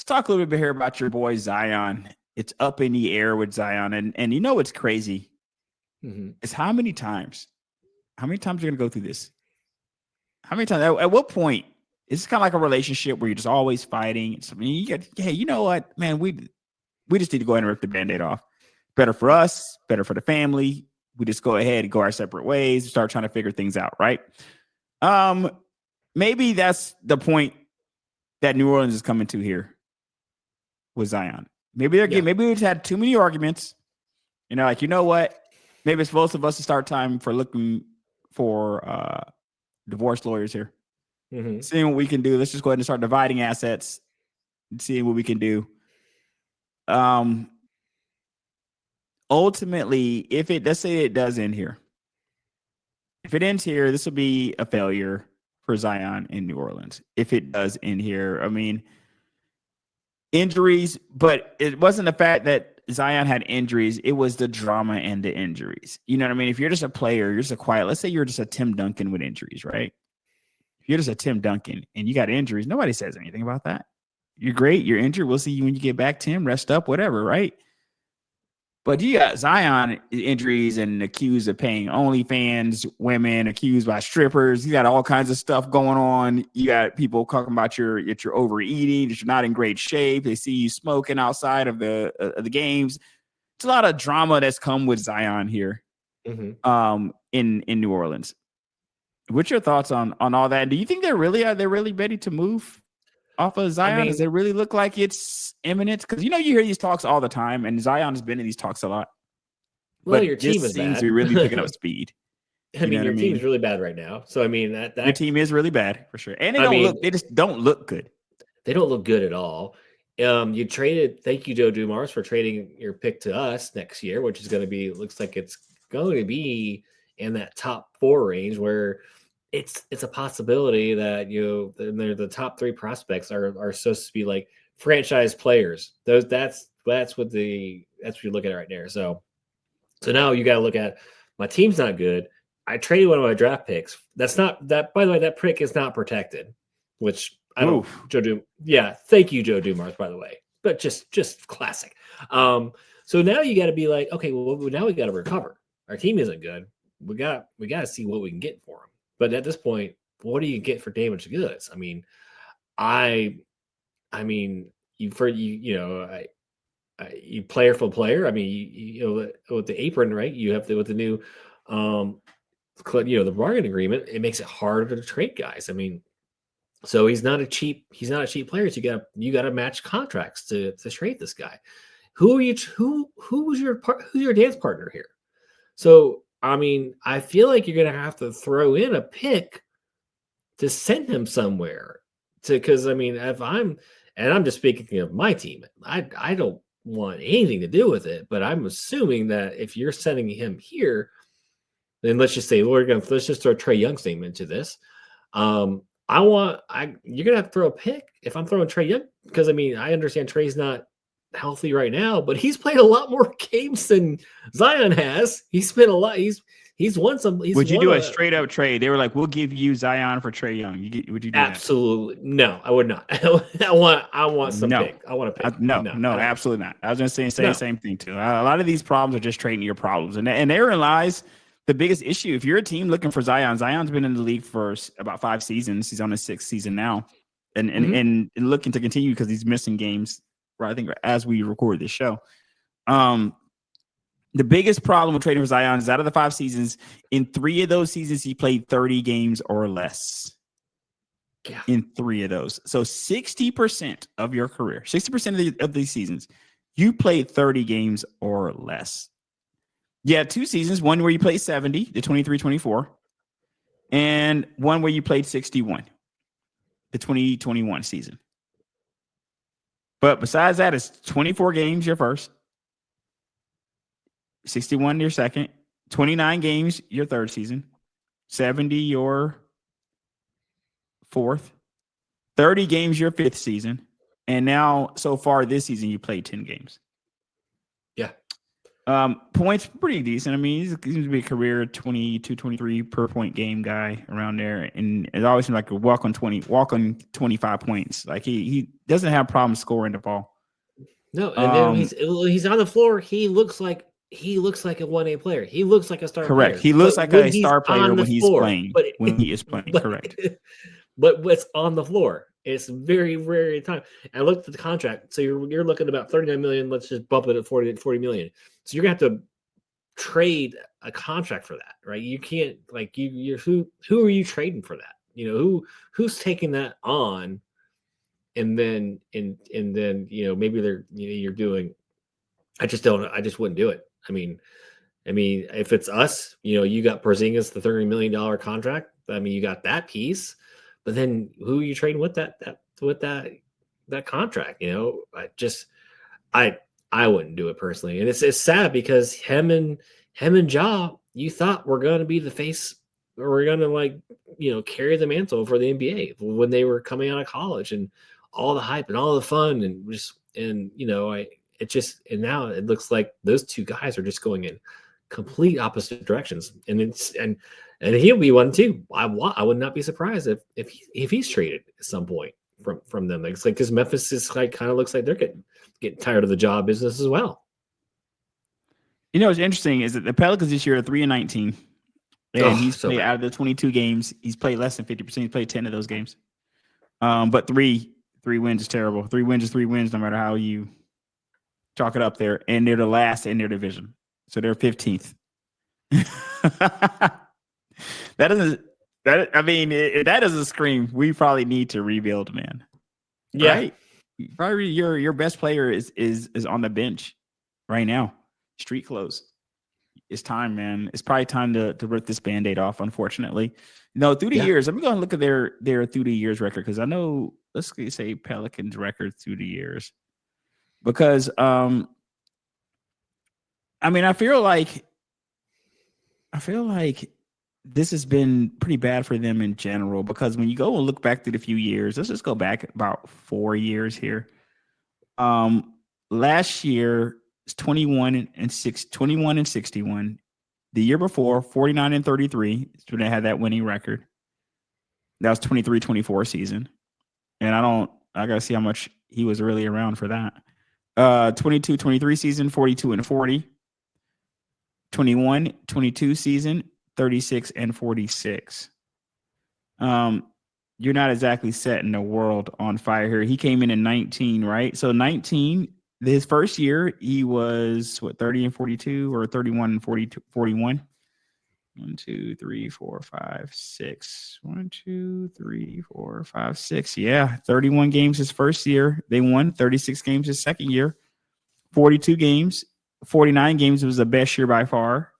let's talk a little bit here about your boy Zion. It's up in the air with Zion, and you know what's crazy is how many times you're gonna go through this? How many times? At what point? It's kind of like a relationship where you're just always fighting. I mean, you get, hey, you know what, man? We just need to go ahead and rip the Band-Aid off. Better for us, better for the family. We just go ahead and go our separate ways, start trying to figure things out, right? Maybe that's the point that New Orleans is coming to here with Zion. Maybe maybe we just had too many arguments. You know, like, you know what? Maybe it's both of us to start time for looking for divorce lawyers here. Seeing what we can do. Let's just go ahead and start dividing assets and seeing what we can do. Ultimately, let's say it does end here. If it ends here, this will be a failure for Zion in New Orleans. If it does end here, I mean, injuries, but it wasn't the fact that Zion had injuries. It was the drama and the injuries. You know what I mean? If you're just a player, you're just a quiet, let's say you're just a Tim Duncan with injuries, right? If you're just a Tim Duncan and you got injuries, nobody says anything about that. You're great. You're injured. We'll see you when you get back, Tim. Rest up, whatever, right? But you got Zion injuries and accused of paying OnlyFans women, accused by strippers. You got all kinds of stuff going on. You got people talking about you're overeating, that you're not in great shape. They see you smoking outside of the games. It's a lot of drama that's come with Zion here in New Orleans. What's your thoughts on all that? Do you think they're really ready to move off of Zion? I mean, does it really look like it's imminent? Because, you know, you hear these talks all the time, and Zion has been in these talks a lot. Well, but your team is seems bad. to be really picking up speed. I mean, your team is really bad right now. So, I mean, your team is really bad for sure. And they just don't look good. They don't look good at all. You traded, thank you, Joe Dumars, for trading your pick to us next year, which is going to be, looks like it's going to be in that top 4 range where it's a possibility that the top 3 prospects are supposed to be like franchise players. That's what you're looking at right there. So now you got to look at, my team's not good. I traded one of my draft picks. That's not that. By the way, that pick is not protected, which I don't. Joe Doom. Yeah, thank you, Joe Dumars. By the way, but just classic. So now you got to be like, okay, well now we got to recover. Our team isn't good. We got to see what we can get for him. But at this point, what do you get for damaged goods? I mean, you player for player. I mean, you know, with the apron, right? You have with the new, the bargain agreement. It makes it harder to trade guys. I mean, so he's not a cheap player. So you got to match contracts to trade this guy. Who's your dance partner here? So, I mean, I feel like you're going to have to throw in a pick to send him somewhere. Because I mean, I'm just speaking of my team. I don't want anything to do with it, but I'm assuming that if you're sending him here, then let's just say let's just throw Trae Young's name into this. You're gonna have to throw a pick if I'm throwing Trae Young, because I mean, I understand Trae's not healthy right now, but he's played a lot more games than Zion has. He's spent a lot. He's won some. Would you do a straight up trade? They were like, "We'll give you Zion for Trae Young." Would you do absolutely that? No, I would not. I want some pick. I want a pick. No, absolutely not. I was going to say the same thing too. A lot of these problems are just trading your problems, and therein lies the biggest issue. If you're a team looking for Zion, Zion's been in the league for about 5 seasons. He's on his 6th season now, and looking to continue because he's missing games. Right, I think as we record this show. The biggest problem with trading for Zion is out of the 5 seasons, in 3 of those seasons, he played 30 games or less. Yeah. In 3 of those. So 60% of your career, 60% of these seasons, you played 30 games or less. You had 2 seasons, one where you played 70, the 23-24, and one where you played 61, the 2021 season. But besides that, it's 24 games your first, 61 your second, 29 games your third season, 70 your fourth, 30 games your 5th season, and now so far this season you played 10 games. Yeah. Points pretty decent. I mean, he seems to be a career 22, 23 per point game guy around there, and it always seems like a walk on 25 points. Like he doesn't have problems scoring the ball. No, and then he's on the floor. He looks like a 1A player. He looks like a star correct. player. He looks But like when a he's star player on the when he's floor, playing. but When he is playing, but, correct. But what's on the floor? It's very rare time. And I looked at the contract. So you're looking at about 39 million. Let's just bump it at 40 million. So you're gonna have to trade a contract for that, right? You can't like you're who are you trading for that? You know, who's taking that on, and then maybe you're doing. I just wouldn't do it. I mean, if it's us, you got Porzingis, the $30 million contract. I mean, you got that piece, but then who are you trading with that contract? I wouldn't do it personally, and it's sad because him and Ja, you thought were going to be the face, or we're going to carry the mantle for the NBA when they were coming out of college, and all the hype and all the fun and now it looks like those two guys are just going in complete opposite directions, and he'll be one too. I would not be surprised if he's traded at some point from them. It's like because Memphis is kind of looks like they're getting tired of the job business as well. What's interesting is that the Pelicans this year are 3-19, and he's played out of the 22 games. He's played less than 50%. He's played 10 of those games. But three wins is terrible. 3 wins is 3 wins, no matter how you chalk it up there. And they're the last in their division, so they're 15th. That doesn't scream. We probably need to rebuild, man. Yeah, right? Probably your best player is on the bench right now. Street clothes. It's time, man. It's probably time to rip this Band-Aid off, unfortunately. No, through the years, I'm going to look at their through the years record, because I know, let's say Pelicans record through the years. Because I feel like this has been pretty bad for them in general, because when you go and look back through the few years, let's just go back about 4 years here. Last year it's 21 and 61. The year before, 49 and 33. So they had that winning record. That was 23-24 season. And I gotta see how much he was really around for that. 22-23 season, 42 and 40. 21-22 season, 36 and 46. You're not exactly setting the world on fire here. He came in 19, right? So 19, his first year, he was 30 and 42 or 31 and 41. 1, 2, 3, 4, 5, 6. 1, 2, 3, 4, 5, 6. Yeah, 31 games his first year. They won 36 games his second year. 42 games, 49 games was the best year by far.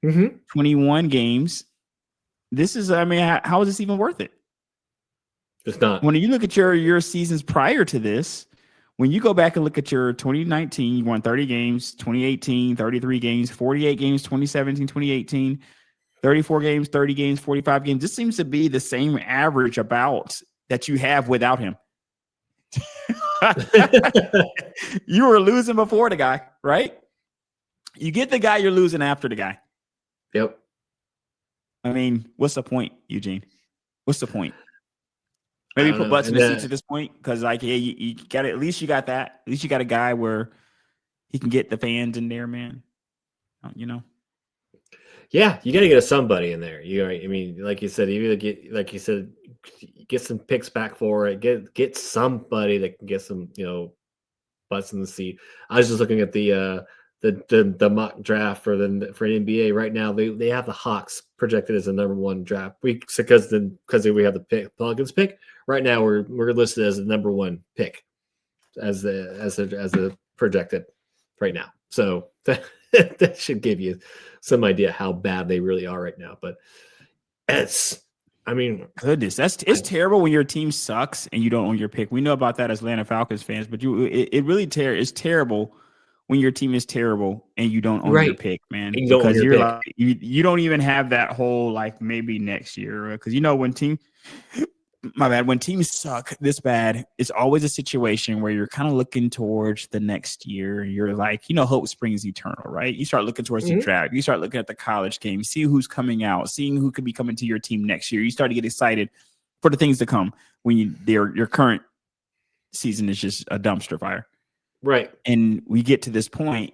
21 games. This is, how is this even worth it? It's not. When you look at your seasons prior to this, when you go back and look at your 2019, you won 30 games, 2018, 33 games, 48 games, 2017, 2018, 34 games, 30 games, 45 games. This seems to be the same average about that you have without him. You were losing before the guy, right? You get the guy, you're losing after the guy. Yep. What's the point, Eugene? What's the point? Maybe put butts in the seats at this point, because you got at least you got that. At least you got a guy where he can get the fans in there, man. Yeah, you got to get somebody in there. Like you said, get some picks back for it. Get somebody that can get some, butts in the seat. I was just looking at the mock draft for NBA right now. They have the Hawks projected as the number 1 draft because we have the Pelicans pick right now. We're listed as the number 1 pick as a projected right now. So that should give you some idea how bad they really are right now. But goodness, it's terrible when your team sucks and you don't own your pick. We know about that as Atlanta Falcons fans, but it really is terrible when your team is terrible and you don't own your pick, man. Because you don't even have that whole maybe next year, because when my bad. When teams suck this bad, it's always a situation where you're kind of looking towards the next year. You're like, hope springs eternal, right? You start looking towards the draft. You start looking at the college game, see who's coming out, seeing who could be coming to your team next year. You start to get excited for the things to come when your current season is just a dumpster fire. Right. And we get to this point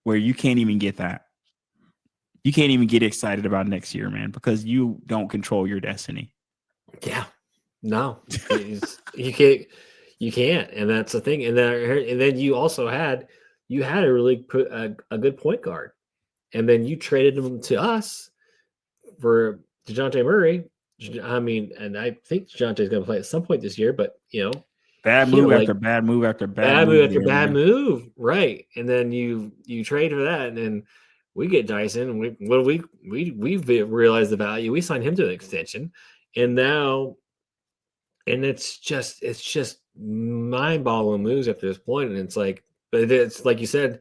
where you can't even get that. You can't even get excited about next year, man, because you don't control your destiny. Yeah. No, you can't, and that's the thing. And then you also had a really a good point guard, and then you traded him to us for DeJounte Murray. I mean, and I think DeJounte is going to play at some point this year, but bad move after bad move after bad move after bad move, right? And then you trade for that, and then we get Dyson, and we realized the value. We signed him to an extension, and now. And it's just mind-boggling moves at this point, and it's like, but it's like you said,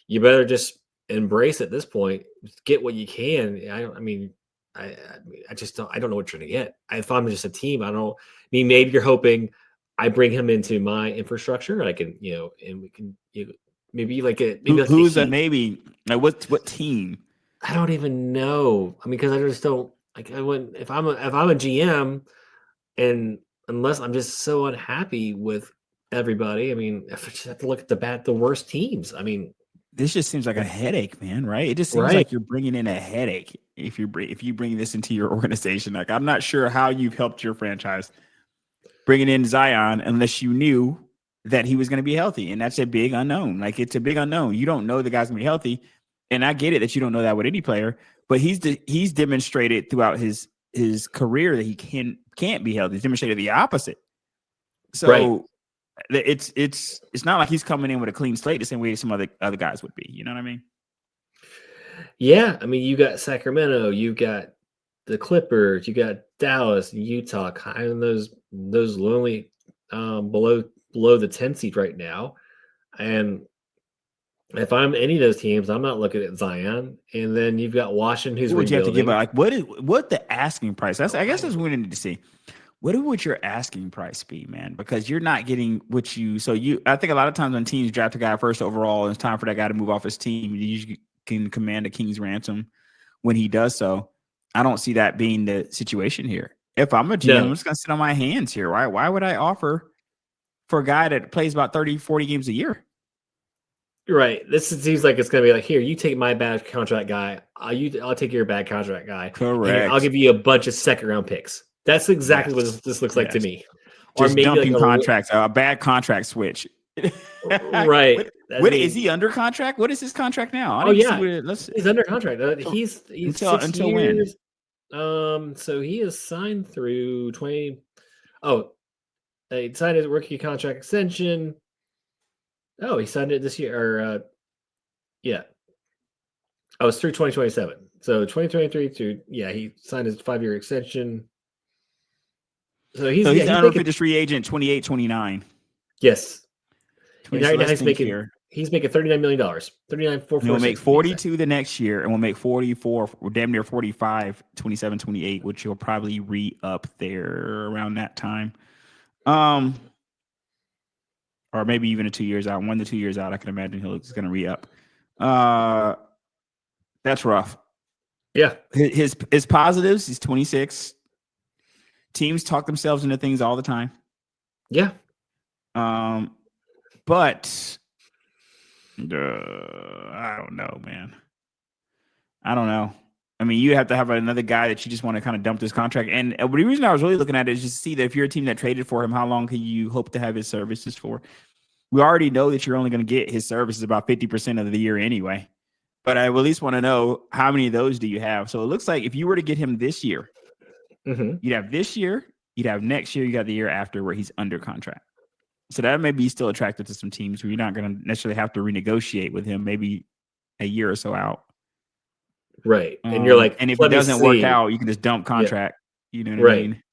you better just embrace at this point, get what you can. I just don't know what you're gonna get. If I'm just a team, I don't. I mean, maybe you're hoping I bring him into my infrastructure, I can, and we can, maybe like a maybe like who's that? Maybe like what team? I don't even know. I mean, because I just don't like. I wouldn't if I'm a GM, and unless I'm just so unhappy with everybody. I mean, I just have to look at the worst teams. I mean, this just seems like a headache, man. Right? It just seems like you're bringing in a headache if you bring this into your organization. Like, I'm not sure how you've helped your franchise bringing in Zion unless you knew that he was going to be healthy, and that's a big unknown. Like, it's a big unknown. You don't know the guy's going to be healthy, and I get it that you don't know that with any player, but he's demonstrated throughout his career that he can't be healthy. He's demonstrated the opposite. So it's not like he's coming in with a clean slate the same way some other guys would be. You know what I mean? Yeah, I mean, you got Sacramento, you got the Clippers, you got Dallas, Utah, kind of those lonely below the 10 seed right now. And if I'm any of those teams, I'm not looking at Zion. And then you've got Washington, who's what would you have to give rebuilding. out? Like, what the asking price? I guess that's what we need to see. What would your asking price be, man? Because you're not getting what you. So I think a lot of times when teams draft a guy first overall, and it's time for that guy to move off his team, you can command a king's ransom when he does so. I don't see that being the situation here. If I'm a GM, I'm just gonna sit on my hands here. Why would I offer for a guy that plays about 30, 40 games a year? Right. This seems like it's going to be like, here, you take my bad contract guy. I'll take your bad contract guy. Correct. And I'll give you a bunch of second-round picks. That's exactly what this looks like to me. Just or maybe dumping like contracts, a bad contract switch. Right. What is he under contract? What is his contract now? He's under contract. He's until years. When? So he is signed through 20. Oh, he signed his rookie contract extension. Oh, he signed it this year, or yeah. Oh, it's through 2027. So 2023 to he signed his 5-year extension. So he's an unrestricted free agent 28, 29. Yes. Now he's making $39 million. 39 4 We'll make 42 the next year, and we'll make 44, damn near 45, 27, 28, which you'll probably re-up there around that time. Or maybe even 2 years out. 1 to 2 years out, I can imagine he's going to re-up. That's rough. Yeah. His positives, he's 26. Teams talk themselves into things all the time. Yeah. But I don't know, man. I don't know. I mean, you have to have another guy that you just want to kind of dump this contract. And the reason I was really looking at it is just to see that if you're a team that traded for him, how long can you hope to have his services for? We already know that you're only going to get his services about 50% of the year anyway. But I at least want to know how many of those do you have? So it looks like if you were to get him this year, you'd have this year, you'd have next year, you got the year after where he's under contract. So that may be still attractive to some teams where you're not going to necessarily have to renegotiate with him maybe a year or so out. Right. And you're like, and if it doesn't work out, you can just dump contract. Yeah. You know what I mean?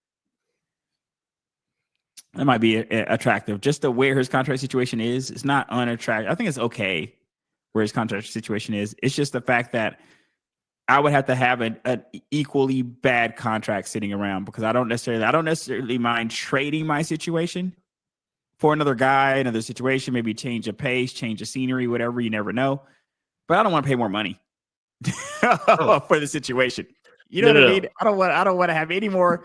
That might be attractive. Just the where his contract situation is, it's not unattractive. I think it's okay where his contract situation is. It's just the fact that I would have to have an equally bad contract sitting around because I don't necessarily mind trading my situation for another guy, another situation, maybe change of pace, change of scenery, whatever. You never know. But I don't want to pay more money for the situation. You know No, what no, I mean? no. I don't want to have any more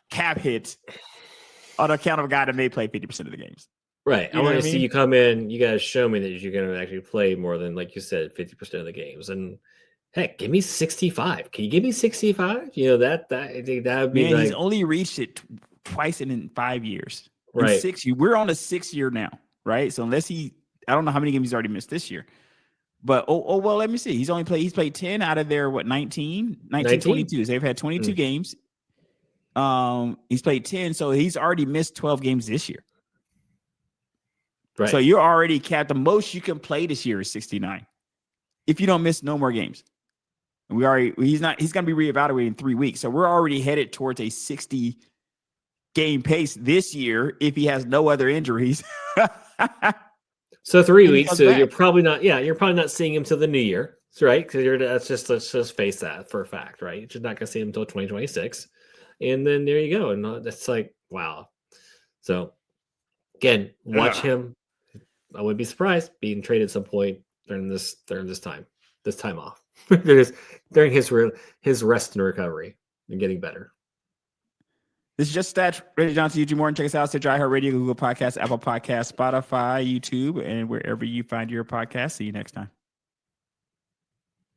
cap hits on account of a guy that may play 50% of the games. Right. I You know want what to I see mean? you come in. You got to show me that you're going to actually play more than, like you said, 50% of the games. And heck, give me 65. Can you give me 65? You know, I think that would be Man, he's like, only reached it twice in 5 years. In right. 6 years, we're on a 6 year now, right? So I don't know how many games he's already missed this year. But well, let me see. He's played 10 out of their 19 19. 22. So they've had 22 Mm, games. He's played 10, so he's already missed 12 games this year. So right. you're already capped. The most you can play this year is 69. If you don't miss no more games. He's gonna be reevaluated in 3 weeks. So we're already headed towards a 60 game pace this year if he has no other injuries. So 3 And he weeks. comes So you're back. probably not, yeah, you're probably not seeing him till the new year. Right. Because let's just face that for a fact, right? You're just not going to see him until 2026. And then there you go. And that's like, wow. So again, watch Ugh. him. I wouldn't be surprised being traded at some point during this time off. during his rest and recovery and getting better. This is Just Stats. Reggie Johnson, Eugene Morton. Check us out. Stitcher, iHeartRadio, Google Podcasts, Apple Podcasts, Spotify, YouTube, and wherever you find your podcast. See you next time.